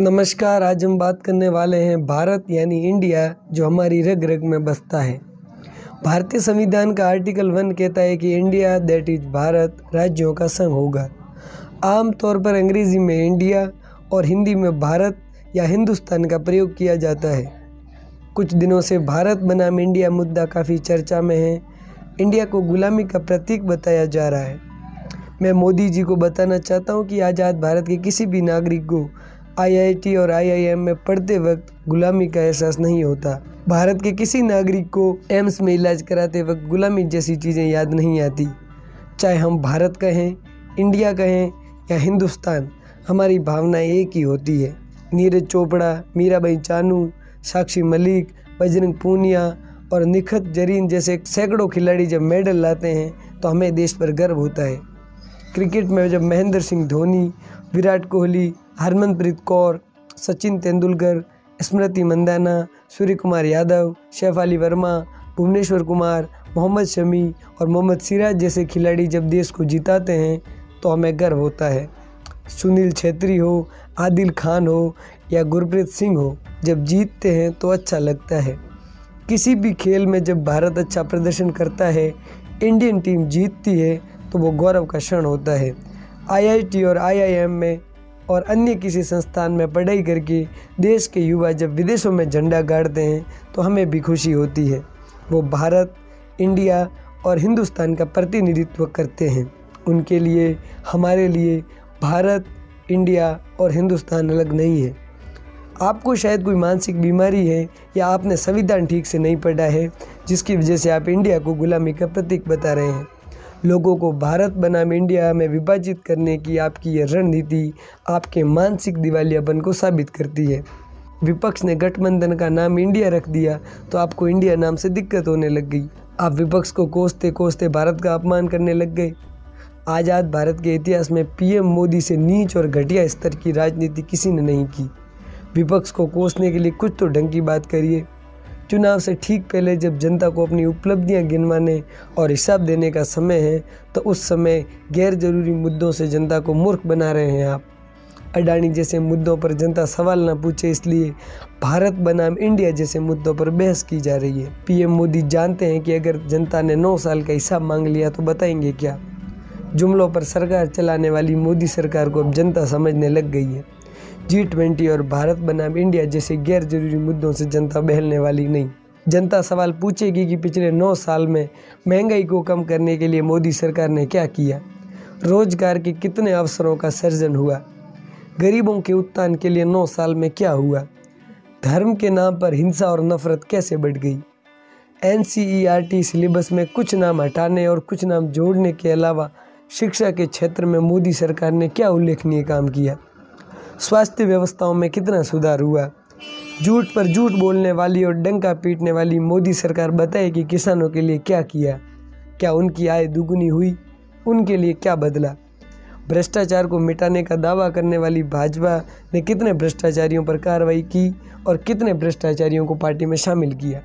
नमस्कार। आज हम बात करने वाले हैं भारत यानी इंडिया, जो हमारी रग रग में बसता है। भारतीय संविधान का आर्टिकल 1 कहता है कि इंडिया दैट इज भारत राज्यों का संघ होगा। आम तौर पर अंग्रेजी में इंडिया और हिंदी में भारत या हिंदुस्तान का प्रयोग किया जाता है। कुछ दिनों से भारत बनाम इंडिया मुद्दा काफ़ी चर्चा में है। इंडिया को गुलामी का प्रतीक बताया जा रहा है। मैं मोदी जी को बताना चाहता हूँ कि आज़ाद भारत के किसी भी नागरिक को IIT और IIM में पढ़ते वक्त गुलामी का एहसास नहीं होता। भारत के किसी नागरिक को एम्स में इलाज कराते वक्त गुलामी जैसी चीज़ें याद नहीं आती। चाहे हम भारत कहें, इंडिया कहें या हिंदुस्तान, हमारी भावनाएं एक ही होती है। नीरज चोपड़ा, मीराबाई चानू, साक्षी मलिक, बजरंग पूनिया और निखत जरीन जैसे सैकड़ों खिलाड़ी जब मेडल लाते हैं तो हमें देश पर गर्व होता है। क्रिकेट में जब महेंद्र सिंह धोनी, विराट कोहली, हरमनप्रीत कौर, सचिन तेंदुलकर, स्मृति मंदाना, सूर्य कुमार यादव, शेफाली वर्मा, भुवनेश्वर कुमार, मोहम्मद शमी और मोहम्मद सिराज जैसे खिलाड़ी जब देश को जिताते हैं तो हमें गर्व होता है। सुनील छेत्री हो, आदिल खान हो या गुरप्रीत सिंह हो, जब जीतते हैं तो अच्छा लगता है। किसी भी खेल में जब भारत अच्छा प्रदर्शन करता है, इंडियन टीम जीतती है तो वो गौरव का क्षण होता है। IIT और IIM में और अन्य किसी संस्थान में पढ़ाई करके देश के युवा जब विदेशों में झंडा गाड़ते हैं तो हमें भी खुशी होती है। वो भारत, इंडिया और हिंदुस्तान का प्रतिनिधित्व करते हैं। उनके लिए, हमारे लिए भारत, इंडिया और हिंदुस्तान अलग नहीं है। आपको शायद कोई मानसिक बीमारी है या आपने संविधान ठीक से नहीं पढ़ा है, जिसकी वजह से आप इंडिया को गुलामी का प्रतीक बता रहे हैं। लोगों को भारत बनाम इंडिया में विभाजित करने की आपकी ये रणनीति आपके मानसिक दिवालियापन को साबित करती है। विपक्ष ने गठबंधन का नाम इंडिया रख दिया तो आपको इंडिया नाम से दिक्कत होने लग गई। आप विपक्ष को कोसते कोसते भारत का अपमान करने लग गए। आज़ाद भारत के इतिहास में PM मोदी से नीच और घटिया स्तर की राजनीति किसी ने नहीं की। विपक्ष को कोसने के लिए कुछ तो ढंग की बात करिए। चुनाव से ठीक पहले जब जनता को अपनी उपलब्धियां गिनवाने और हिसाब देने का समय है तो उस समय गैर जरूरी मुद्दों से जनता को मूर्ख बना रहे हैं आप। अडानी जैसे मुद्दों पर जनता सवाल ना पूछे, इसलिए भारत बनाम इंडिया जैसे मुद्दों पर बहस की जा रही है। PM मोदी जानते हैं कि अगर जनता ने 9 साल का हिसाब मांग लिया तो बताएंगे क्या। जुमलों पर सरकार चलाने वाली मोदी सरकार को अब जनता समझने लग गई है। G20 और भारत बनाम इंडिया जैसे गैर जरूरी मुद्दों से जनता बहलने वाली नहीं। जनता सवाल पूछेगी कि पिछले 9 साल में महंगाई को कम करने के लिए मोदी सरकार ने क्या किया, रोजगार के कितने अवसरों का सृजन हुआ, गरीबों के उत्थान के लिए 9 साल में क्या हुआ, धर्म के नाम पर हिंसा और नफरत कैसे बढ़ गई। NCERT सिलेबस में कुछ नाम हटाने और कुछ नाम जोड़ने के अलावा शिक्षा के क्षेत्र में मोदी सरकार ने क्या उल्लेखनीय काम किया। स्वास्थ्य व्यवस्थाओं में कितना सुधार हुआ। झूठ पर झूठ बोलने वाली और डंका पीटने वाली मोदी सरकार बताए कि किसानों के लिए क्या किया, क्या उनकी आय दुगुनी हुई, उनके लिए क्या बदला। भ्रष्टाचार को मिटाने का दावा करने वाली भाजपा ने कितने भ्रष्टाचारियों पर कार्रवाई की और कितने भ्रष्टाचारियों को पार्टी में शामिल किया।